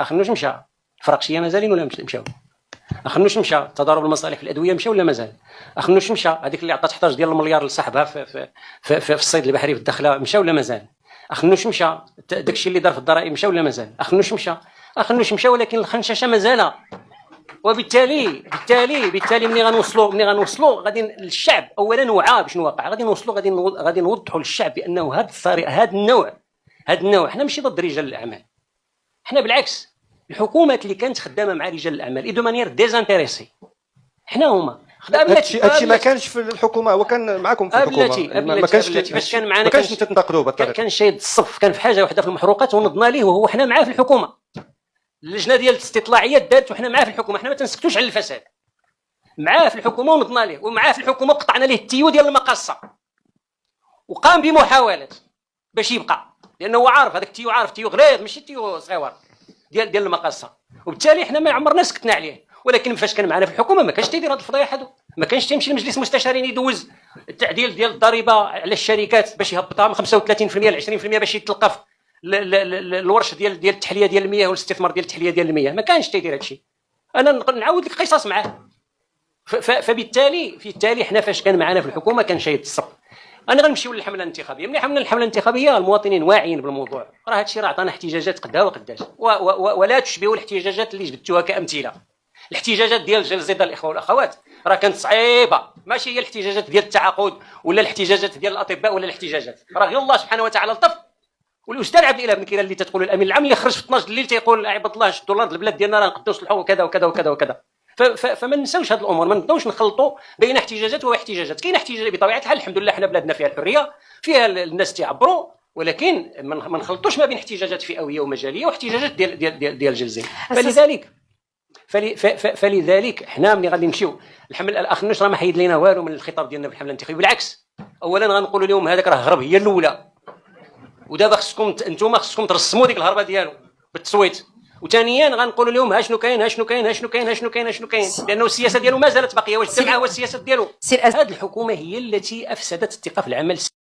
اخنوش مشى الفراقشيه مازالين ولا مشاو؟ اخنوش مشى تضارب المصالح في الادويه مشى ولا مازال؟ اخنوش مشى هذيك اللي عطات 11 ديال المليار لصاحبها في الصيد البحري في الداخله مشى ولا مازال؟ اخنوش مشى داكشي اللي دار في الضرائب مشى ولا مازال؟ اخنوش مشى ولكن الخنششه مازال. وبالتالي ملي غنوصلوا غادي الشعب اولا وعى بشنو واقع، غادي نوضحوا للشعب بانه هذه الطريقه هذا النوع حنا ماشي ضد رجال الاعمال، حنا بالعكس الحكومات اللي كانت خدامه مع رجال الاعمال اي دو مانيير ديزانتيريسي حنا هما هادشي ما كانش في الحكومه، هو كان معكم في الحكومه ما كانش فاش كان معنا، ما كانش تنتقدوا بالطريقه، كان شايد الصف، كان في حاجه واحده في المحروقات ونضنا ليه وهو حنا معاه في الحكومه. اللجنه ديال الاستطلاعيات دارت وحنا معاه في الحكومه، حنا ما تنسكتوش على الفساد، معاه في الحكومه ونضنا ليه، ومعاه في الحكومه قطعنا ليه التيو ديال المقاصه وقام بمحاولات باش يبقى، لانه هو عارف هذاك التيو، عارف تيو غليظ ماشي تيو صغيور ديال المقاصه، وبالتالي حنا ما عمرنا سكتنا عليه. ولكن فاش كان معنا في الحكومه ما كانش تيدير هذه الفضايح هذو، ما كانش تيمشي لمجلس المستشارين يدوز التعديل ديال الضريبه على الشركات باش يهبطها من 35% ل 20% باش يتلقى في الورش ديال التحليه ديال المياه والاستثمار ديال التحليه ديال المياه، ما كانش تيدير هذا الشيء. انا نعاود لك قصص معاه. فبالتالي حنا فاش كان معنا في الحكومه كان شايد الصف. انا غنمشيو للحمله الانتخابيه، ملي حملنا الحمله الانتخابيه المواطنين واعيين بالموضوع، راه هادشي راه عطانا احتجاجات قدها وقداش، ولا تشبهوا الاحتجاجات اللي جبتوها كامثله. الاحتجاجات ديال جلزيده الاخوه والاخوات راه كانت صعيبه، ماشي هي الاحتجاجات ديال التعاقد ولا الاحتجاجات ديال الاطباء ولا الاحتجاجات، راه غير الله سبحانه وتعالى لطف. والاستاذ عبد الاله بن كيران اللي تتقول الامين العام اللي خرج في 12 الليل تيقول عباد الله شدوا الارض البلاد ديالنا راه نقدروا نصلحوا وكذا وكذا وكذا وكذا. فما ننساوش هذه الامور، ما نبداوش نخلطوا بين احتجاجات واحتجاجات. كاين احتجاجات بطبيعه الحال، الحمد لله حنا بلادنا فيها الحريه، فيها الناس تيعبروا، ولكن ما نخلطوش ما بين احتجاجات فئويه ومجاليه واحتجاجات ديال جلزين. فلذلك حنا ملي غادي نمشيو الحمل الاخ النش راه ما حيد لينا والو من الخطاب ديالنا في الحمله الانتخابيه، بالعكس اولا غنقولوا لهم هذاك راه هرب هي الاولى، ودابا انتم خصكم ترسموا ديك الهربه ديالو بالتصويت، وثانيا غنقولوا لهم ها شنو كاين لانه السياسه ديالو ما زالت باقيه. واش معاه هو السياسه ديالو؟ هذه الحكومه هي التي افسدت الثقه في العمل